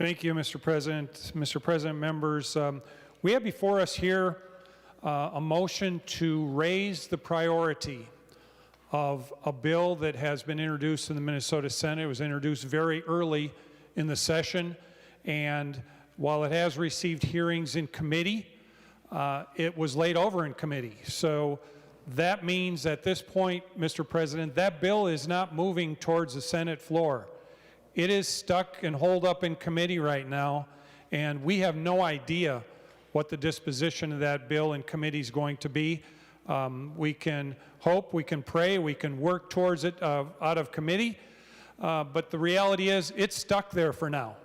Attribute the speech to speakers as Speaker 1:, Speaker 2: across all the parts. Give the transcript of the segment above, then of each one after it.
Speaker 1: Thank you, Mr. President. Mr. President, members, we have before us here a motion to raise the priority of a bill that has been introduced in the Minnesota Senate. It was introduced very early in the session, and while it has received hearings in committee, it was laid over in committee. So that means at this point, Mr. President, that bill is not moving towards the Senate floor. It is stuck and holed up in committee right now, and we have no idea what the disposition of that bill in committee is going to be. We can hope, we can pray, we can work towards it out of committee, but the reality is it's stuck there for now.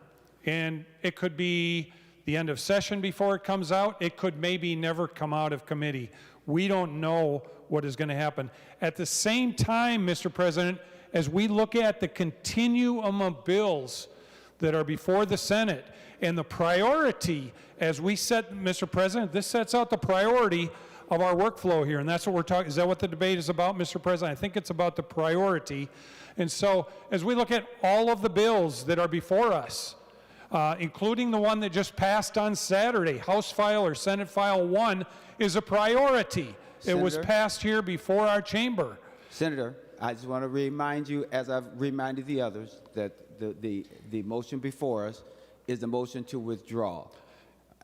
Speaker 1: And it could be the end of session before it comes out. It could maybe never come out of committee. We don't know what is going to happen. At the same time, Mr. President, as we look at the continuum of bills that are before the Senate and the priority, as we set, Mr. President, this sets out the priority of our workflow here, and that's what we're talking. Is that what the debate is about, Mr. President? I think it's about the priority. And so as we look at all of the bills that are before us, including the one that just passed on Saturday, House File or Senate File 1 is a priority. Senator, it was passed here before our chamber.
Speaker 2: Senator, I just want to remind you, as I've reminded the others, that the motion before us is the motion to withdraw.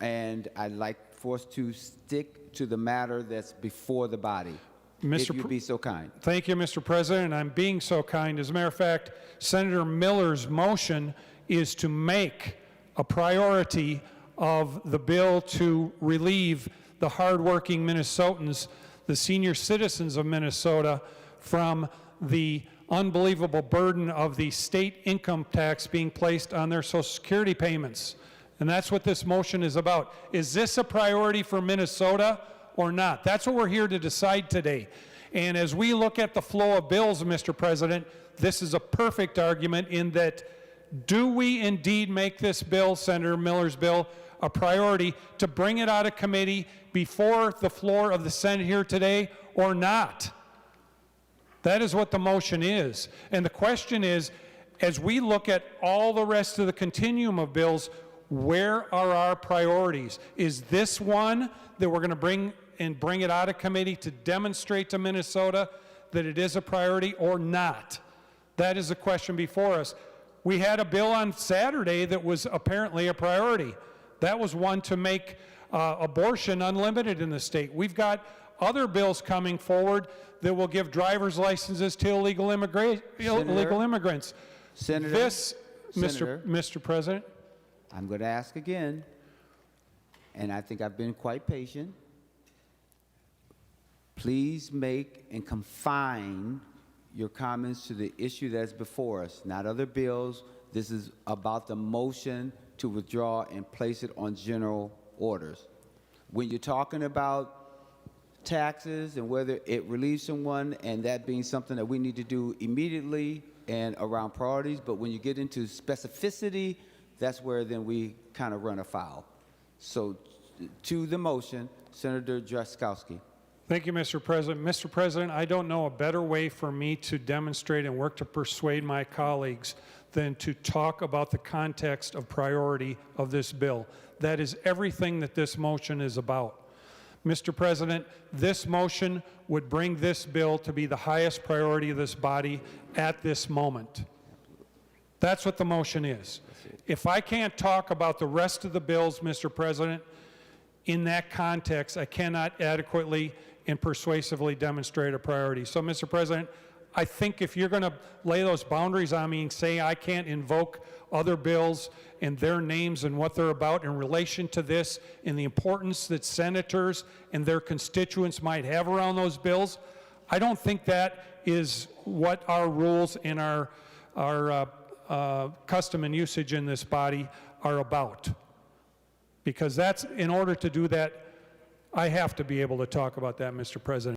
Speaker 2: And I'd like for us to stick to the matter that's before the body. If you'd be so kind.
Speaker 1: Thank you, Mr. President. I'm being so kind. As a matter of fact, Senator Miller's motion is to make a priority of the bill to relieve the hardworking Minnesotans, the senior citizens of Minnesota, from the unbelievable burden of the state income tax being placed on their Social Security payments. And that's what this motion is about. Is this a priority for Minnesota or not? That's what we're here to decide today. And as we look at the flow of bills, Mr. President, this is a perfect argument in that, do we indeed make this bill, Senator Miller's bill, a priority to bring it out of committee before the floor of the Senate here today or not? That is what the motion is. And the question is, as we look at all the rest of the continuum of bills, where are our priorities? Is this one that we're going to bring it out of committee to demonstrate to Minnesota that it is a priority or not? That is the question before us. We had a bill on Saturday that was apparently a priority. That was one to make abortion unlimited in the state. We've got other bills coming forward that will give driver's licenses to illegal immigrants.
Speaker 2: Senator,
Speaker 1: Mr. President.
Speaker 2: I'm going to ask again, and I think I've been quite patient. Please make and confine your comments to the issue that's before us, not other bills. This is about the motion to withdraw and place it on general orders. When you're talking about taxes and whether it relieves someone, and that being something that we need to do immediately and around priorities, but when you get into specificity, that's where then we kind of run afoul. So to the motion, Senator Drazkowski.
Speaker 1: Thank you, Mr. President. Mr. President, I don't know a better way for me to demonstrate and work to persuade my colleagues than to talk about the context of priority of this bill. That is everything that this motion is about. Mr. President, this motion would bring this bill to be the highest priority of this body at this moment. That's what the motion is. If I can't talk about the rest of the bills, Mr. President, in that context, I cannot adequately and persuasively demonstrate a priority. So, Mr. President, I think if you're going to lay those boundaries on me and say I can't invoke other bills and their names and what they're about in relation to this and the importance that senators and their constituents might have around those bills, I don't think that is what our rules and our custom and usage in this body are about. Because that's, in order to do that, I have to be able to talk about that, Mr. President.